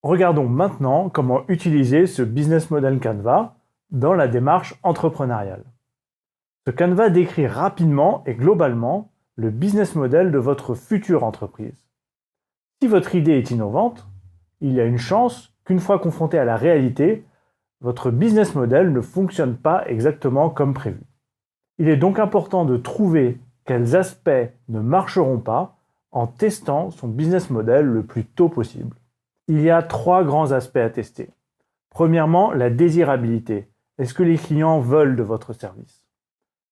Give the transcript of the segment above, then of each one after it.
Regardons maintenant comment utiliser ce business model Canva dans la démarche entrepreneuriale. Ce Canva décrit rapidement et globalement le business model de votre future entreprise. Si votre idée est innovante, il y a une chance qu'une fois confronté à la réalité, votre business model ne fonctionne pas exactement comme prévu. Il est donc important de trouver quels aspects ne marcheront pas en testant son business model le plus tôt possible. Il y a 3 grands aspects à tester. Premièrement, la désirabilité. Est-ce que les clients veulent de votre service?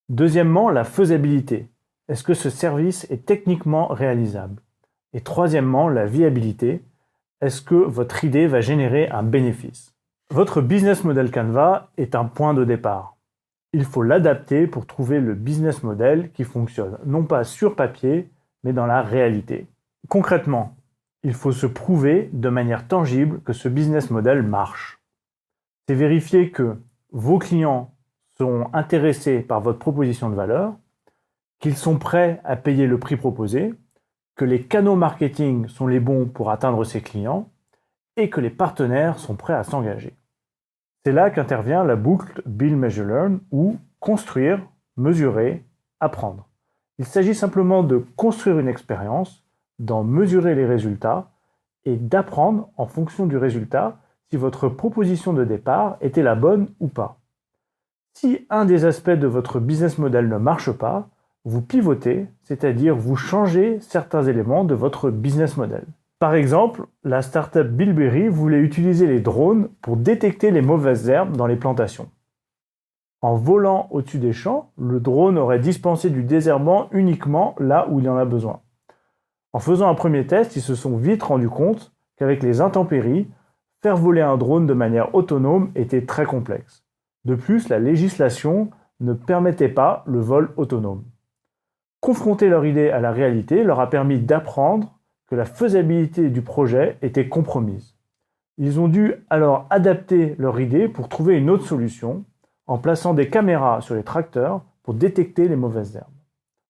Deuxièmement, la faisabilité. Est-ce que ce service est techniquement réalisable? Et troisièmement, la viabilité. Est-ce que votre idée va générer un bénéfice? Votre business model Canva est un point de départ. Il faut l'adapter pour trouver le business model qui fonctionne, non pas sur papier, mais dans la réalité. Concrètement, il faut se prouver de manière tangible que ce business model marche. C'est vérifier que vos clients sont intéressés par votre proposition de valeur, qu'ils sont prêts à payer le prix proposé, que les canaux marketing sont les bons pour atteindre ces clients et que les partenaires sont prêts à s'engager. C'est là qu'intervient la boucle Build, Measure, Learn ou construire, mesurer, apprendre. Il s'agit simplement de construire une expérience, d'en mesurer les résultats et d'apprendre en fonction du résultat si votre proposition de départ était la bonne ou pas. Si un des aspects de votre business model ne marche pas, vous pivotez, c'est-à-dire vous changez certains éléments de votre business model. Par exemple, la startup Bilberry voulait utiliser les drones pour détecter les mauvaises herbes dans les plantations. En volant au-dessus des champs, le drone aurait dispensé du désherbant uniquement là où il y en a besoin. En faisant un premier test, ils se sont vite rendus compte qu'avec les intempéries, faire voler un drone de manière autonome était très complexe. De plus, la législation ne permettait pas le vol autonome. Confronter leur idée à la réalité leur a permis d'apprendre que la faisabilité du projet était compromise. Ils ont dû alors adapter leur idée pour trouver une autre solution en plaçant des caméras sur les tracteurs pour détecter les mauvaises herbes.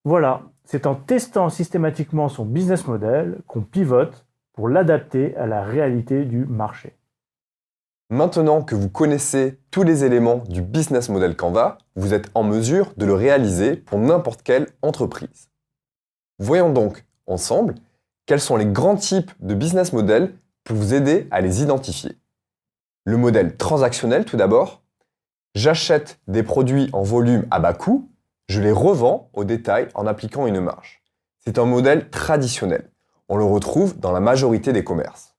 Voilà, c'est en testant systématiquement son business model qu'on pivote pour l'adapter à la réalité du marché. Maintenant que vous connaissez tous les éléments du business model Canva, vous êtes en mesure de le réaliser pour n'importe quelle entreprise. Voyons donc ensemble quels sont les grands types de business model pour vous aider à les identifier. Le modèle transactionnel tout d'abord. J'achète des produits en volume à bas coût, je les revends au détail en appliquant une marge. C'est un modèle traditionnel. On le retrouve dans la majorité des commerces.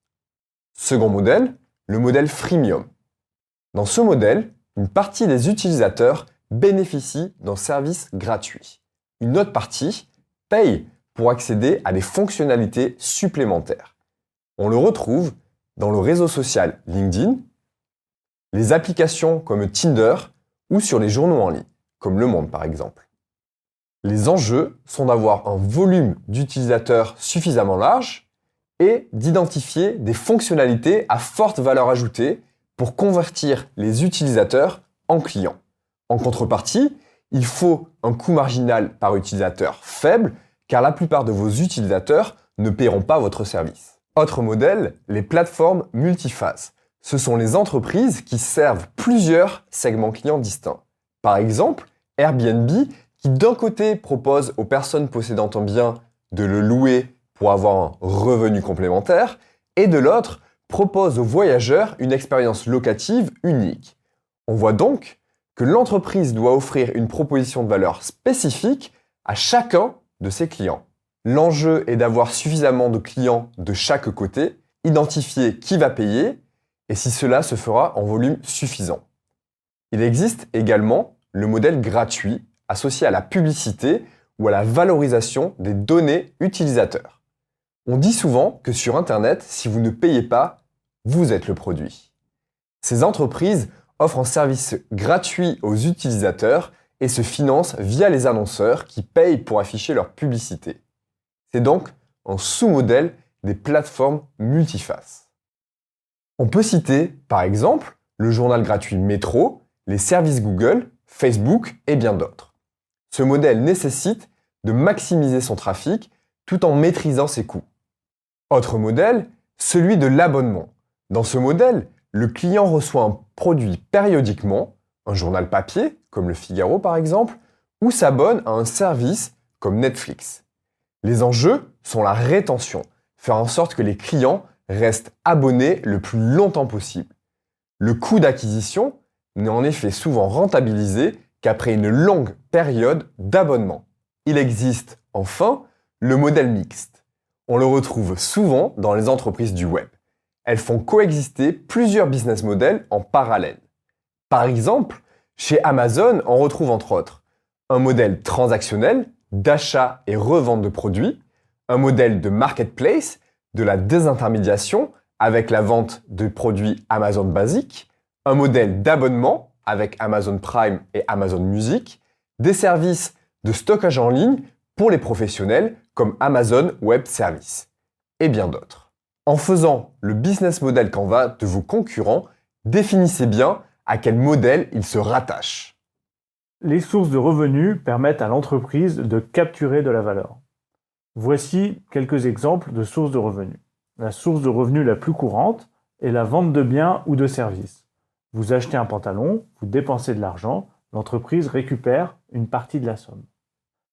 Second modèle, le modèle freemium. Dans ce modèle, une partie des utilisateurs bénéficie d'un service gratuit. Une autre partie paye pour accéder à des fonctionnalités supplémentaires. On le retrouve dans le réseau social LinkedIn, les applications comme Tinder ou sur les journaux en ligne, comme Le Monde par exemple. Les enjeux sont d'avoir un volume d'utilisateurs suffisamment large et d'identifier des fonctionnalités à forte valeur ajoutée pour convertir les utilisateurs en clients. En contrepartie, il faut un coût marginal par utilisateur faible car la plupart de vos utilisateurs ne paieront pas votre service. Autre modèle, les plateformes multiphases. Ce sont les entreprises qui servent plusieurs segments clients distincts. Par exemple, Airbnb qui d'un côté propose aux personnes possédant un bien de le louer pour avoir un revenu complémentaire et de l'autre propose aux voyageurs une expérience locative unique. On voit donc que l'entreprise doit offrir une proposition de valeur spécifique à chacun de ses clients. L'enjeu est d'avoir suffisamment de clients de chaque côté, identifier qui va payer et si cela se fera en volume suffisant. Il existe également le modèle gratuit associé à la publicité ou à la valorisation des données utilisateurs. On dit souvent que sur Internet, si vous ne payez pas, vous êtes le produit. Ces entreprises offrent un service gratuit aux utilisateurs et se financent via les annonceurs qui payent pour afficher leur publicité. C'est donc un sous-modèle des plateformes multifaces. On peut citer, par exemple, le journal gratuit Métro, les services Google, Facebook et bien d'autres. Ce modèle nécessite de maximiser son trafic tout en maîtrisant ses coûts. Autre modèle, celui de l'abonnement. Dans ce modèle, le client reçoit un produit périodiquement, un journal papier, comme le Figaro par exemple, ou s'abonne à un service comme Netflix. Les enjeux sont la rétention, faire en sorte que les clients restent abonnés le plus longtemps possible. Le coût d'acquisition n'est en effet souvent rentabilisé qu'après une longue période d'abonnement. Il existe enfin le modèle mixte. On le retrouve souvent dans les entreprises du web. Elles font coexister plusieurs business models en parallèle. Par exemple, chez Amazon, on retrouve entre autres un modèle transactionnel d'achat et revente de produits, un modèle de marketplace, de la désintermédiation avec la vente de produits Amazon basiques, un modèle d'abonnement avec Amazon Prime et Amazon Music, des services de stockage en ligne pour les professionnels comme Amazon Web Services, et bien d'autres. En faisant le business model Canva de vos concurrents, définissez bien à quel modèle ils se rattachent. Les sources de revenus permettent à l'entreprise de capturer de la valeur. Voici quelques exemples de sources de revenus. La source de revenus la plus courante est la vente de biens ou de services. Vous achetez un pantalon, vous dépensez de l'argent, l'entreprise récupère une partie de la somme.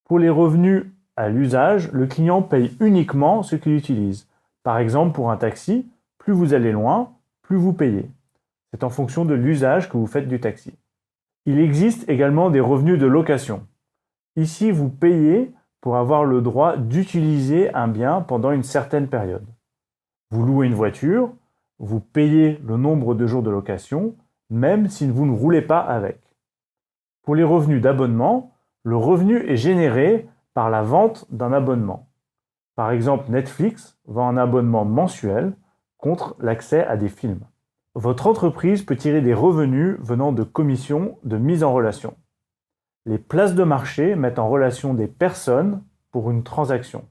Pour les revenus à l'usage, le client paye uniquement ce qu'il utilise. Par exemple, pour un taxi, plus vous allez loin, plus vous payez. C'est en fonction de l'usage que vous faites du taxi. Il existe également des revenus de location. Ici, vous payez pour avoir le droit d'utiliser un bien pendant une certaine période. Vous louez une voiture, vous payez le nombre de jours de location, même si vous ne roulez pas avec. Pour les revenus d'abonnement, le revenu est généré par la vente d'un abonnement. Par exemple, Netflix vend un abonnement mensuel contre l'accès à des films. Votre entreprise peut tirer des revenus venant de commissions de mise en relation. Les places de marché mettent en relation des personnes pour une transaction.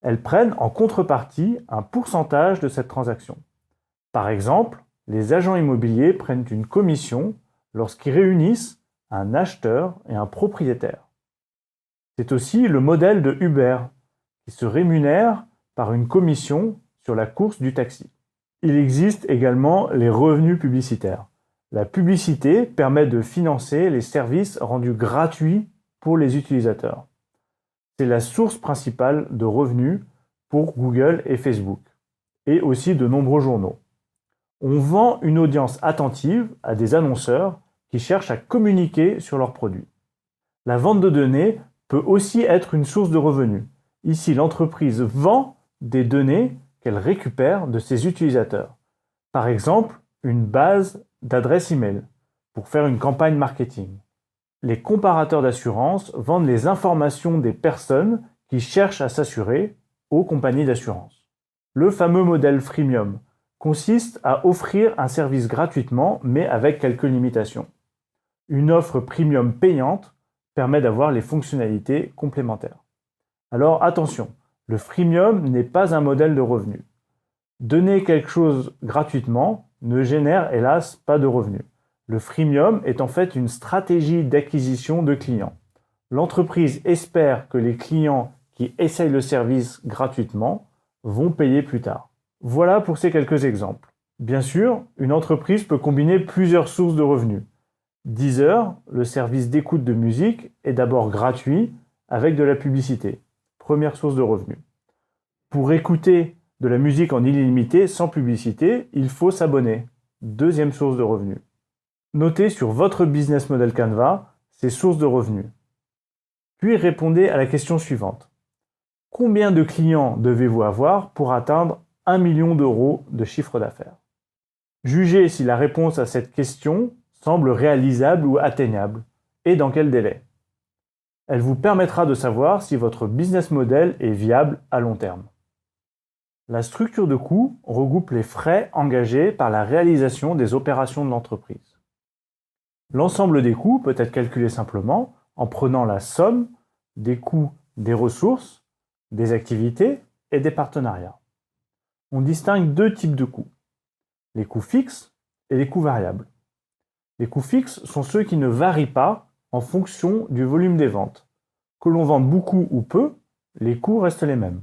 Elles prennent en contrepartie un pourcentage de cette transaction. Par exemple, les agents immobiliers prennent une commission lorsqu'ils réunissent un acheteur et un propriétaire. C'est aussi le modèle de Uber, qui se rémunère par une commission sur la course du taxi. Il existe également les revenus publicitaires. La publicité permet de financer les services rendus gratuits pour les utilisateurs. C'est la source principale de revenus pour Google et Facebook, et aussi de nombreux journaux. On vend une audience attentive à des annonceurs qui cherchent à communiquer sur leurs produits. La vente de données peut aussi être une source de revenus. Ici, l'entreprise vend des données qu'elle récupère de ses utilisateurs. Par exemple, une base d'adresses email pour faire une campagne marketing. Les comparateurs d'assurance vendent les informations des personnes qui cherchent à s'assurer aux compagnies d'assurance. Le fameux modèle freemium consiste à offrir un service gratuitement mais avec quelques limitations. Une offre premium payante permet d'avoir les fonctionnalités complémentaires. Alors attention, le freemium n'est pas un modèle de revenu. Donner quelque chose gratuitement ne génère hélas pas de revenus. Le freemium est en fait une stratégie d'acquisition de clients. L'entreprise espère que les clients qui essayent le service gratuitement vont payer plus tard. Voilà pour ces quelques exemples. Bien sûr, une entreprise peut combiner plusieurs sources de revenus. Deezer, le service d'écoute de musique, est d'abord gratuit avec de la publicité. Première source de revenus. Pour écouter de la musique en illimité sans publicité, il faut s'abonner. Deuxième source de revenus. Notez sur votre business model Canva ces sources de revenus. Puis répondez à la question suivante. Combien de clients devez-vous avoir pour atteindre 1 million d'euros de chiffre d'affaires? Jugez si la réponse à cette question semble réalisable ou atteignable, et dans quel délai. Elle vous permettra de savoir si votre business model est viable à long terme. La structure de coûts regroupe les frais engagés par la réalisation des opérations de l'entreprise. L'ensemble des coûts peut être calculé simplement en prenant la somme des coûts des ressources, des activités et des partenariats. On distingue deux types de coûts, les coûts fixes et les coûts variables. Les coûts fixes sont ceux qui ne varient pas en fonction du volume des ventes. Que l'on vende beaucoup ou peu, les coûts restent les mêmes.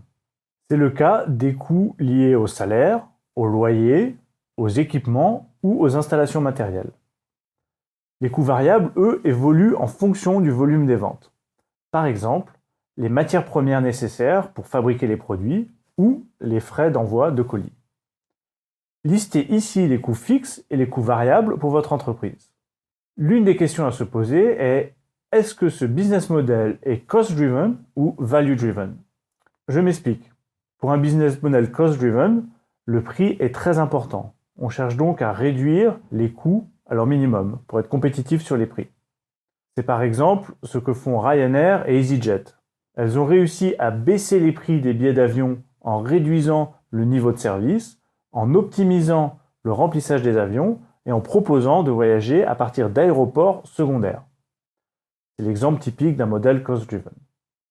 C'est le cas des coûts liés au salaire, au loyer, aux équipements ou aux installations matérielles. Les coûts variables, eux, évoluent en fonction du volume des ventes. Par exemple, les matières premières nécessaires pour fabriquer les produits ou les frais d'envoi de colis. Listez ici les coûts fixes et les coûts variables pour votre entreprise. L'une des questions à se poser est: est-ce que ce business model est cost-driven ou value-driven? Je m'explique. Pour un business model cost-driven, le prix est très important. On cherche donc à réduire les coûts à leur minimum pour être compétitif sur les prix. C'est par exemple ce que font Ryanair et EasyJet. Elles ont réussi à baisser les prix des billets d'avion en réduisant le niveau de service, en optimisant le remplissage des avions et en proposant de voyager à partir d'aéroports secondaires. C'est l'exemple typique d'un modèle cost-driven.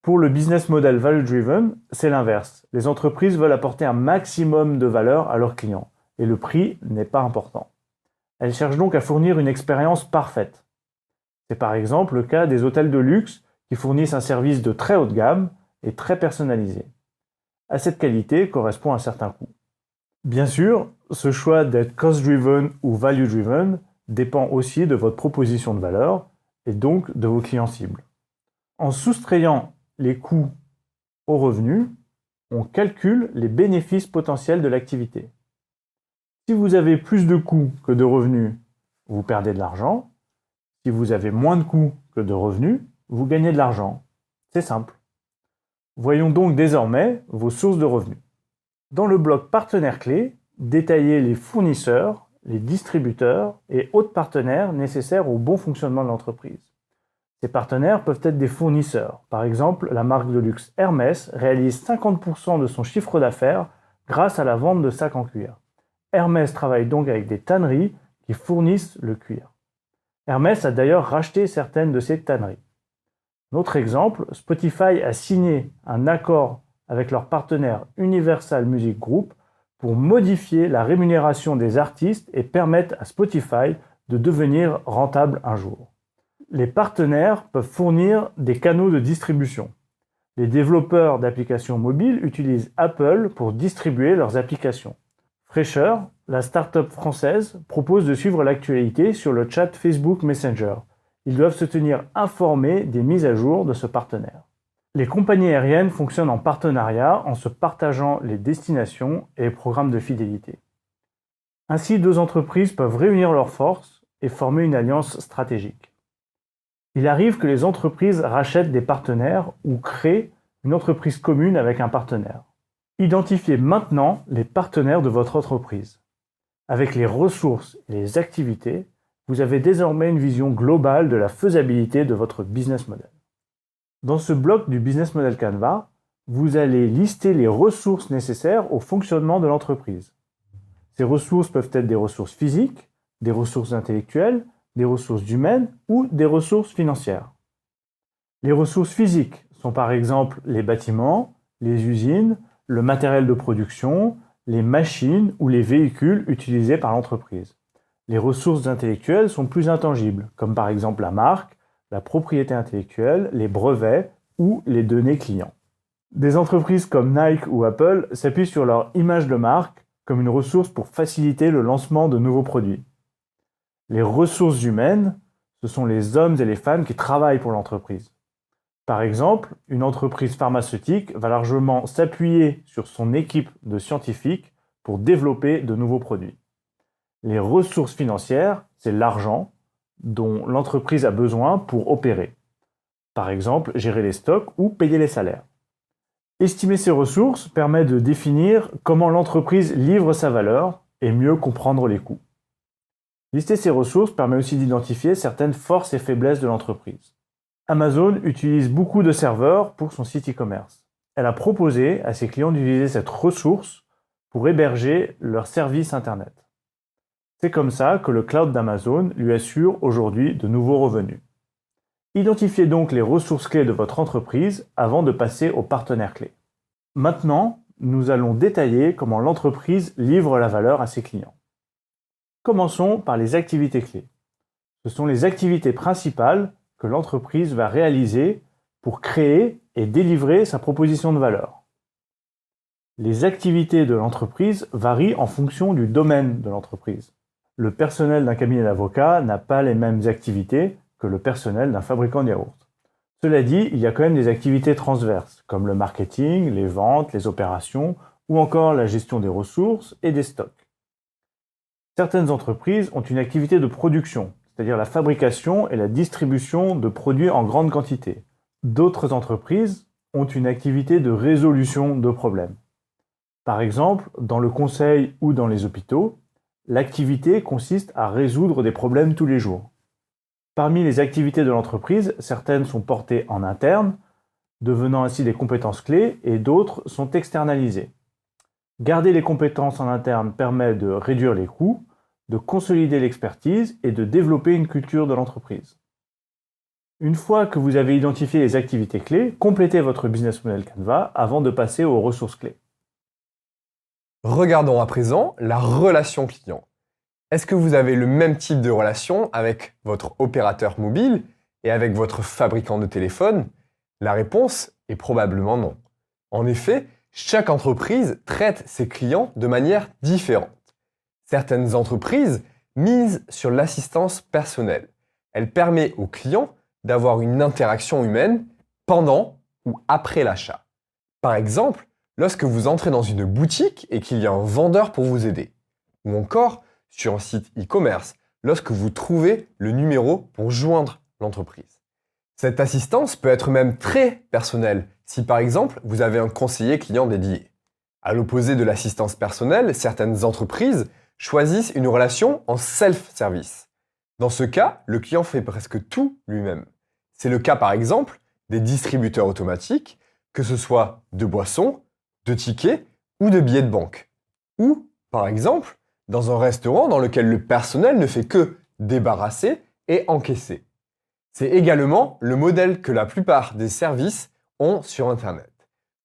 Pour le business model value-driven, c'est l'inverse. Les entreprises veulent apporter un maximum de valeur à leurs clients et le prix n'est pas important. Elles cherchent donc à fournir une expérience parfaite. C'est par exemple le cas des hôtels de luxe qui fournissent un service de très haute gamme et très personnalisé. À cette qualité correspond un certain coût. Bien sûr, ce choix d'être cost-driven ou value-driven dépend aussi de votre proposition de valeur et donc de vos clients cibles. En soustrayant les coûts aux revenus, on calcule les bénéfices potentiels de l'activité. Si vous avez plus de coûts que de revenus, vous perdez de l'argent. Si vous avez moins de coûts que de revenus, vous gagnez de l'argent. C'est simple. Voyons donc désormais vos sources de revenus. Dans le bloc partenaires clés, détaillez les fournisseurs, les distributeurs et autres partenaires nécessaires au bon fonctionnement de l'entreprise. Ces partenaires peuvent être des fournisseurs. Par exemple, la marque de luxe Hermès réalise 50% de son chiffre d'affaires grâce à la vente de sacs en cuir. Hermès travaille donc avec des tanneries qui fournissent le cuir. Hermès a d'ailleurs racheté certaines de ces tanneries. Autre exemple, Spotify a signé un accord avec leur partenaire Universal Music Group pour modifier la rémunération des artistes et permettre à Spotify de devenir rentable un jour. Les partenaires peuvent fournir des canaux de distribution. Les développeurs d'applications mobiles utilisent Apple pour distribuer leurs applications. Fraîcheur, la start-up française, propose de suivre l'actualité sur le chat Facebook Messenger. Ils doivent se tenir informés des mises à jour de ce partenaire. Les compagnies aériennes fonctionnent en partenariat en se partageant les destinations et les programmes de fidélité. Ainsi, deux entreprises peuvent réunir leurs forces et former une alliance stratégique. Il arrive que les entreprises rachètent des partenaires ou créent une entreprise commune avec un partenaire. Identifiez maintenant les partenaires de votre entreprise. Avec les ressources et les activités, vous avez désormais une vision globale de la faisabilité de votre business model. Dans ce bloc du Business Model Canva, vous allez lister les ressources nécessaires au fonctionnement de l'entreprise. Ces ressources peuvent être des ressources physiques, des ressources intellectuelles, des ressources humaines ou des ressources financières. Les ressources physiques sont par exemple les bâtiments, les usines, le matériel de production, les machines ou les véhicules utilisés par l'entreprise. Les ressources intellectuelles sont plus intangibles, comme par exemple la marque, la propriété intellectuelle, les brevets ou les données clients. Des entreprises comme Nike ou Apple s'appuient sur leur image de marque comme une ressource pour faciliter le lancement de nouveaux produits. Les ressources humaines, ce sont les hommes et les femmes qui travaillent pour l'entreprise. Par exemple, une entreprise pharmaceutique va largement s'appuyer sur son équipe de scientifiques pour développer de nouveaux produits. Les ressources financières, c'est l'argent dont l'entreprise a besoin pour opérer. Par exemple, gérer les stocks ou payer les salaires. Estimer ces ressources permet de définir comment l'entreprise livre sa valeur et mieux comprendre les coûts. Lister ces ressources permet aussi d'identifier certaines forces et faiblesses de l'entreprise. Amazon utilise beaucoup de serveurs pour son site e-commerce. Elle a proposé à ses clients d'utiliser cette ressource pour héberger leur service Internet. C'est comme ça que le cloud d'Amazon lui assure aujourd'hui de nouveaux revenus. Identifiez donc les ressources clés de votre entreprise avant de passer aux partenaires clés. Maintenant, nous allons détailler comment l'entreprise livre la valeur à ses clients. Commençons par les activités clés. Ce sont les activités principales que l'entreprise va réaliser pour créer et délivrer sa proposition de valeur. Les activités de l'entreprise varient en fonction du domaine de l'entreprise. Le personnel d'un cabinet d'avocats n'a pas les mêmes activités que le personnel d'un fabricant de yaourt. Cela dit, il y a quand même des activités transverses, comme le marketing, les ventes, les opérations, ou encore la gestion des ressources et des stocks. Certaines entreprises ont une activité de production, c'est-à-dire la fabrication et la distribution de produits en grande quantité. D'autres entreprises ont une activité de résolution de problèmes. Par exemple, dans le conseil ou dans les hôpitaux, l'activité consiste à résoudre des problèmes tous les jours. Parmi les activités de l'entreprise, certaines sont portées en interne, devenant ainsi des compétences clés, et d'autres sont externalisées. Garder les compétences en interne permet de réduire les coûts, de consolider l'expertise et de développer une culture de l'entreprise. Une fois que vous avez identifié les activités clés, complétez votre business model Canva avant de passer aux ressources clés. Regardons à présent la relation client. Est-ce que vous avez le même type de relation avec votre opérateur mobile et avec votre fabricant de téléphone? La réponse est probablement non. En effet, chaque entreprise traite ses clients de manière différente. Certaines entreprises misent sur l'assistance personnelle. Elle permet aux clients d'avoir une interaction humaine pendant ou après l'achat. Par exemple, lorsque vous entrez dans une boutique et qu'il y a un vendeur pour vous aider. Ou encore, sur un site e-commerce, lorsque vous trouvez le numéro pour joindre l'entreprise. Cette assistance peut être même très personnelle, si par exemple vous avez un conseiller client dédié. À l'opposé de l'assistance personnelle, certaines entreprises choisissent une relation en self-service. Dans ce cas, le client fait presque tout lui-même. C'est le cas par exemple des distributeurs automatiques, que ce soit de boissons, de tickets ou de billets de banque. Ou, par exemple, dans un restaurant dans lequel le personnel ne fait que débarrasser et encaisser. C'est également le modèle que la plupart des services ont sur Internet.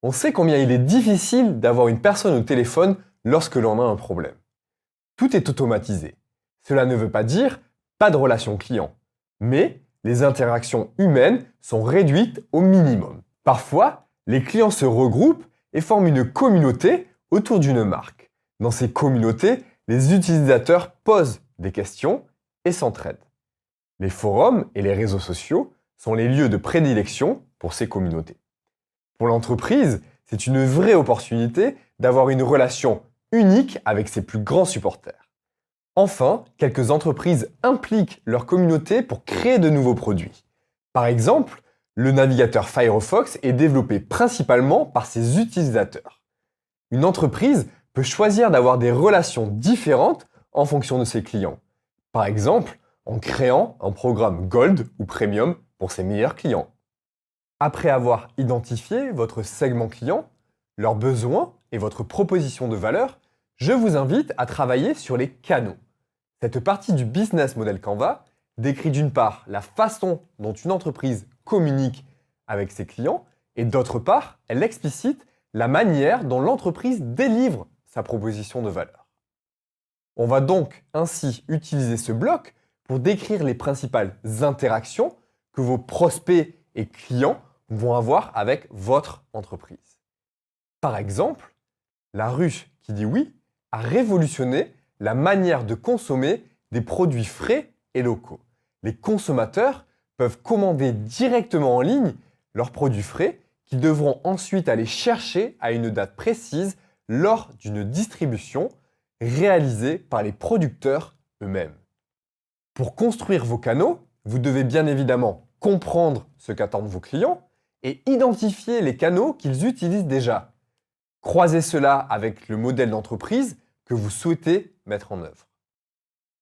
On sait combien il est difficile d'avoir une personne au téléphone lorsque l'on a un problème. Tout est automatisé. Cela ne veut pas dire pas de relation client, mais les interactions humaines sont réduites au minimum. Parfois, les clients se regroupent et forment une communauté autour d'une marque. Dans ces communautés, les utilisateurs posent des questions et s'entraident. Les forums et les réseaux sociaux sont les lieux de prédilection pour ces communautés. Pour l'entreprise, c'est une vraie opportunité d'avoir une relation unique avec ses plus grands supporters. Enfin, quelques entreprises impliquent leur communauté pour créer de nouveaux produits. Par exemple, le navigateur Firefox est développé principalement par ses utilisateurs. Une entreprise peut choisir d'avoir des relations différentes en fonction de ses clients. Par exemple, en créant un programme Gold ou Premium pour ses meilleurs clients. Après avoir identifié votre segment client, leurs besoins et votre proposition de valeur, je vous invite à travailler sur les canaux. Cette partie du business model Canva décrit d'une part la façon dont une entreprise communique avec ses clients et d'autre part, elle explicite la manière dont l'entreprise délivre sa proposition de valeur. On va donc ainsi utiliser ce bloc pour décrire les principales interactions que vos prospects et clients vont avoir avec votre entreprise. Par exemple, la ruche qui dit oui a révolutionné la manière de consommer des produits frais et locaux. Les consommateurs peuvent commander directement en ligne leurs produits frais qu'ils devront ensuite aller chercher à une date précise lors d'une distribution réalisée par les producteurs eux-mêmes. Pour construire vos canaux, vous devez bien évidemment comprendre ce qu'attendent vos clients et identifier les canaux qu'ils utilisent déjà. Croisez cela avec le modèle d'entreprise que vous souhaitez mettre en œuvre.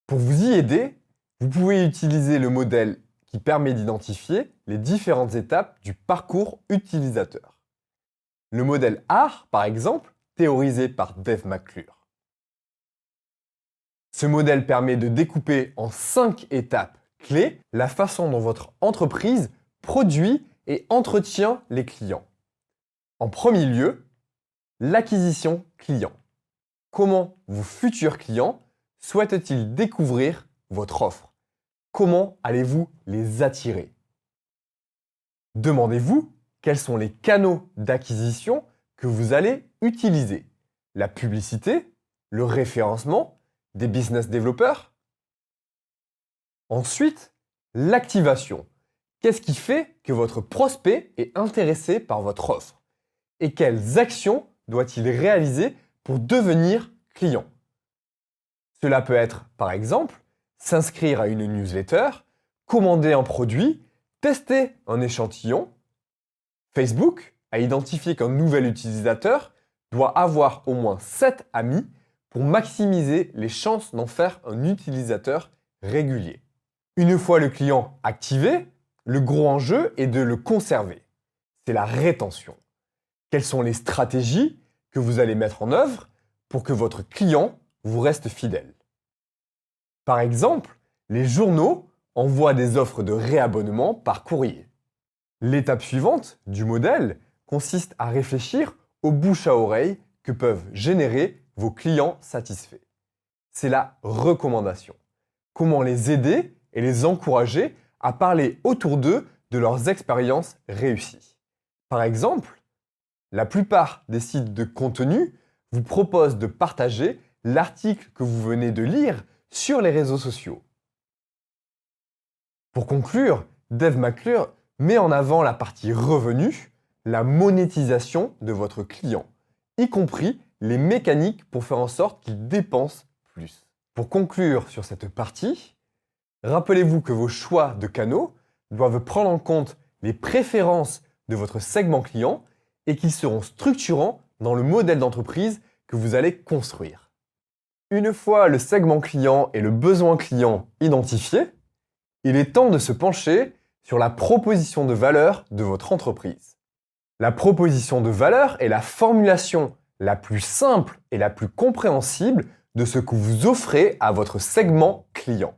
Pour vous y aider, vous pouvez utiliser le modèle qui permet d'identifier les différentes étapes du parcours utilisateur. Le modèle ARE, par exemple, théorisé par Dave McClure. Ce modèle permet de découper en 5 étapes clés la façon dont votre entreprise produit et entretient les clients. En premier lieu, l'acquisition client. Comment vos futurs clients souhaitent-ils découvrir votre offre? Comment allez-vous les attirer? Demandez-vous quels sont les canaux d'acquisition que vous allez utiliser la publicité, le référencement, des business développeurs. Ensuite, l'activation. Qu'est-ce qui fait que votre prospect est intéressé par votre offre? Et quelles actions doit-il réaliser pour devenir client? Cela peut être, par exemple, s'inscrire à une newsletter, commander un produit, tester un échantillon. Facebook a identifié qu'un nouvel utilisateur doit avoir au moins 7 amis pour maximiser les chances d'en faire un utilisateur régulier. Une fois le client activé, le gros enjeu est de le conserver. C'est la rétention. Quelles sont les stratégies que vous allez mettre en œuvre pour que votre client vous reste fidèle? Par exemple, les journaux envoient des offres de réabonnement par courrier. L'étape suivante du modèle consiste à réfléchir aux bouche à oreille que peuvent générer vos clients satisfaits. C'est la recommandation. Comment les aider et les encourager à parler autour d'eux de leurs expériences réussies. Par exemple, la plupart des sites de contenu vous proposent de partager l'article que vous venez de lire sur les réseaux sociaux. Pour conclure, Dave McClure met en avant la partie revenu, la monétisation de votre client, y compris les mécaniques pour faire en sorte qu'il dépense plus. Pour conclure sur cette partie, rappelez-vous que vos choix de canaux doivent prendre en compte les préférences de votre segment client et qu'ils seront structurants dans le modèle d'entreprise que vous allez construire. Une fois le segment client et le besoin client identifiés, il est temps de se pencher sur la proposition de valeur de votre entreprise. La proposition de valeur est la formulation la plus simple et la plus compréhensible de ce que vous offrez à votre segment client.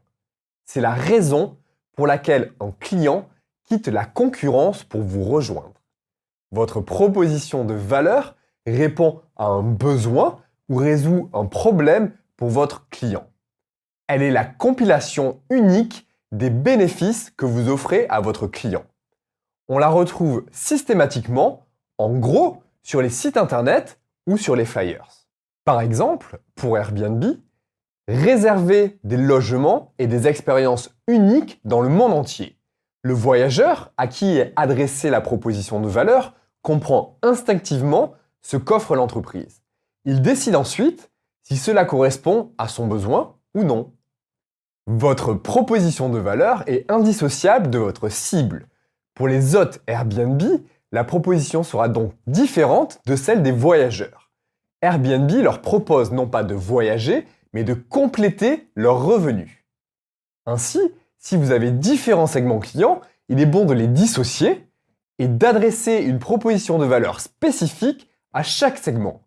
C'est la raison pour laquelle un client quitte la concurrence pour vous rejoindre. Votre proposition de valeur répond à un besoin ou résout un problème pour votre client. Elle est la compilation unique des bénéfices que vous offrez à votre client. On la retrouve systématiquement, en gros, sur les sites internet ou sur les flyers. Par exemple, pour Airbnb, réservez des logements et des expériences uniques dans le monde entier. Le voyageur à qui est adressée la proposition de valeur comprend instinctivement ce qu'offre l'entreprise. Il décide ensuite si cela correspond à son besoin ou non. Votre proposition de valeur est indissociable de votre cible. Pour les hôtes Airbnb, la proposition sera donc différente de celle des voyageurs. Airbnb leur propose non pas de voyager, mais de compléter leurs revenus. Ainsi, si vous avez différents segments clients, il est bon de les dissocier et d'adresser une proposition de valeur spécifique à chaque segment.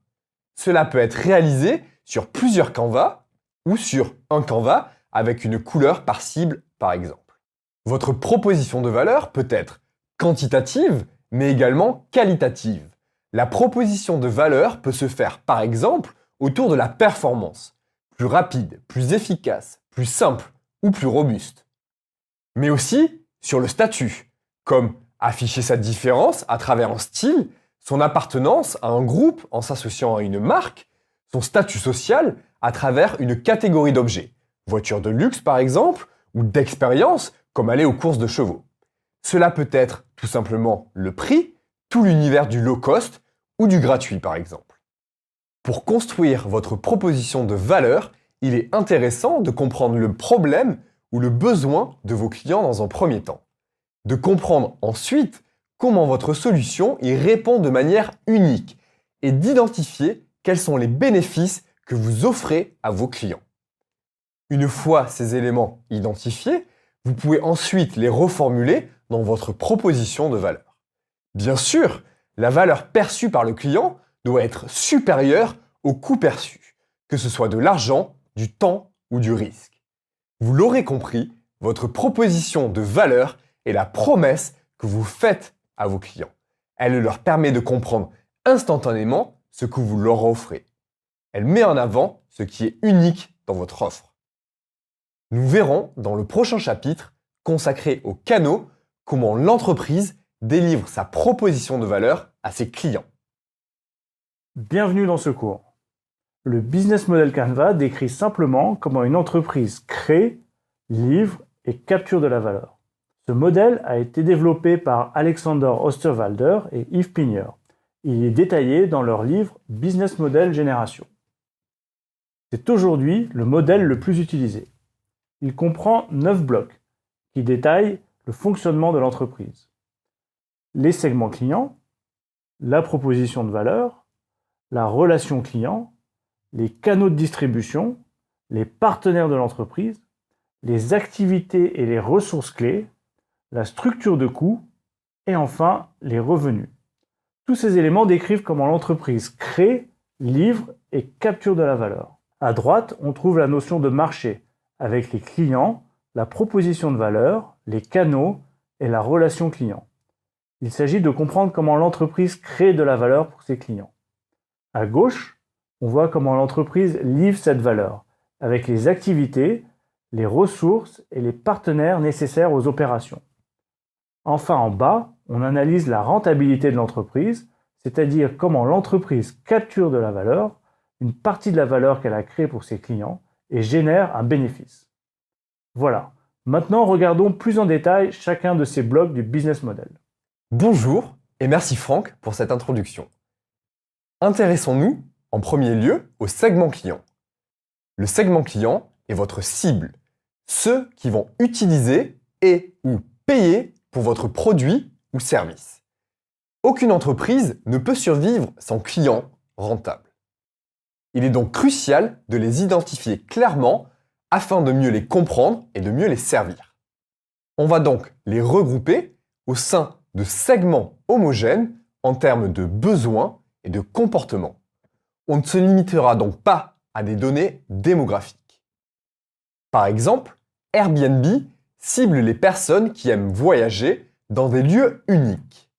Cela peut être réalisé sur plusieurs canvas ou sur un canvas avec une couleur par cible, par exemple. Votre proposition de valeur peut être quantitative, mais également qualitative. La proposition de valeur peut se faire, par exemple, autour de la performance, plus rapide, plus efficace, plus simple ou plus robuste. Mais aussi sur le statut, comme afficher sa différence à travers un style, son appartenance à un groupe en s'associant à une marque, son statut social à travers une catégorie d'objets, voiture de luxe par exemple, ou d'expérience comme aller aux courses de chevaux. Cela peut être tout simplement le prix, tout l'univers du low cost ou du gratuit par exemple. Pour construire votre proposition de valeur, il est intéressant de comprendre le problème ou le besoin de vos clients dans un premier temps. De comprendre ensuite comment votre solution y répond de manière unique et d'identifier quels sont les bénéfices que vous offrez à vos clients. Une fois ces éléments identifiés, vous pouvez ensuite les reformuler dans votre proposition de valeur. Bien sûr, la valeur perçue par le client doit être supérieure au coût perçu, que ce soit de l'argent, du temps ou du risque. Vous l'aurez compris, votre proposition de valeur est la promesse que vous faites à vos clients. Elle leur permet de comprendre instantanément ce que vous leur offrez. Elle met en avant ce qui est unique dans votre offre. Nous verrons dans le prochain chapitre consacré aux canaux comment l'entreprise délivre sa proposition de valeur à ses clients. Bienvenue dans ce cours. Le Business Model Canva décrit simplement comment une entreprise crée, livre et capture de la valeur. Ce modèle a été développé par Alexander Osterwalder et Yves Pigner. Il est détaillé dans leur livre Business Model Génération. C'est aujourd'hui le modèle le plus utilisé. Il comprend 9 blocs qui détaillent le fonctionnement de l'entreprise. Les segments clients, la proposition de valeur, la relation client, les canaux de distribution, les partenaires de l'entreprise, les activités et les ressources clés, la structure de coûts et enfin les revenus. Tous ces éléments décrivent comment l'entreprise crée, livre et capture de la valeur. À droite, on trouve la notion de marché avec les clients, la proposition de valeur, les canaux et la relation client. Il s'agit de comprendre comment l'entreprise crée de la valeur pour ses clients. À gauche, on voit comment l'entreprise livre cette valeur avec les activités, les ressources et les partenaires nécessaires aux opérations. Enfin, en bas, on analyse la rentabilité de l'entreprise, c'est-à-dire comment l'entreprise capture de la valeur, une partie de la valeur qu'elle a créée pour ses clients et génère un bénéfice. Voilà. Maintenant, regardons plus en détail chacun de ces blocs du business model. Bonjour et merci Franck pour cette introduction. Intéressons-nous en premier lieu au segment client. Le segment client est votre cible, ceux qui vont utiliser et ou payer pour votre produit ou service. Aucune entreprise ne peut survivre sans clients rentables. Il est donc crucial de les identifier clairement afin de mieux les comprendre et de mieux les servir. On va donc les regrouper au sein de segments homogènes en termes de besoins et de comportements. On ne se limitera donc pas à des données démographiques. Par exemple, Airbnb cible les personnes qui aiment voyager dans des lieux uniques.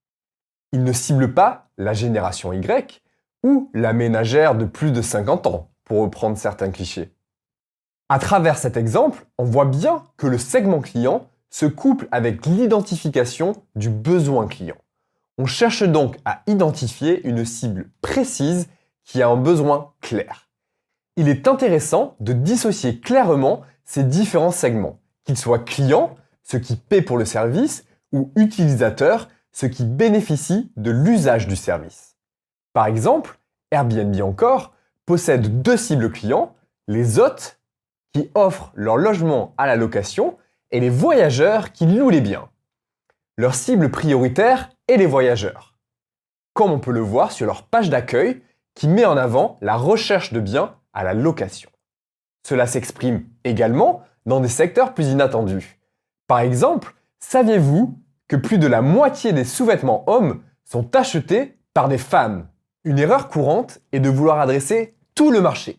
Il ne cible pas la génération Y ou la ménagère de plus de 50 ans, pour reprendre certains clichés. À travers cet exemple, on voit bien que le segment client se couple avec l'identification du besoin client. On cherche donc à identifier une cible précise qui a un besoin clair. Il est intéressant de dissocier clairement ces différents segments, qu'ils soient clients, ceux qui paient pour le service, ou utilisateurs, ceux qui bénéficient de l'usage du service. Par exemple, Airbnb encore possède 2 cibles clients, les hôtes qui offrent leur logement à la location et les voyageurs qui louent les biens. Leur cible prioritaire est les voyageurs, comme on peut le voir sur leur page d'accueil qui met en avant la recherche de biens à la location. Cela s'exprime également dans des secteurs plus inattendus. Par exemple, saviez-vous que plus de la moitié des sous-vêtements hommes sont achetés par des femmes ? Une erreur courante est de vouloir adresser tout le marché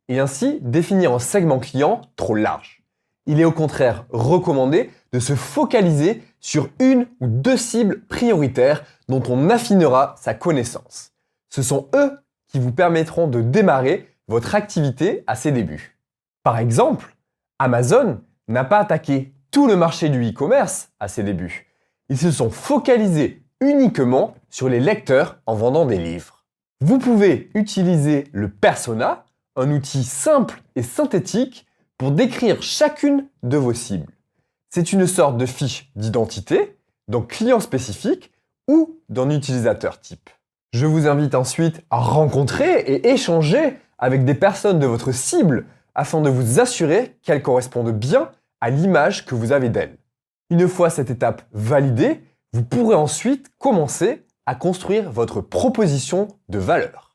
et ainsi définir un segment client trop large. Il est au contraire recommandé de se focaliser sur 1 ou 2 cibles prioritaires dont on affinera sa connaissance. Ce sont eux qui vous permettront de démarrer votre activité à ses débuts. Par exemple, Amazon n'a pas attaqué tout le marché du e-commerce à ses débuts. Ils se sont focalisés uniquement sur les lecteurs en vendant des livres. Vous pouvez utiliser le persona, un outil simple et synthétique pour décrire chacune de vos cibles. C'est une sorte de fiche d'identité, donc client spécifique ou d'un utilisateur type. Je vous invite ensuite à rencontrer et échanger avec des personnes de votre cible afin de vous assurer qu'elles correspondent bien à l'image que vous avez d'elles. Une fois cette étape validée, vous pourrez ensuite commencer à construire votre proposition de valeur.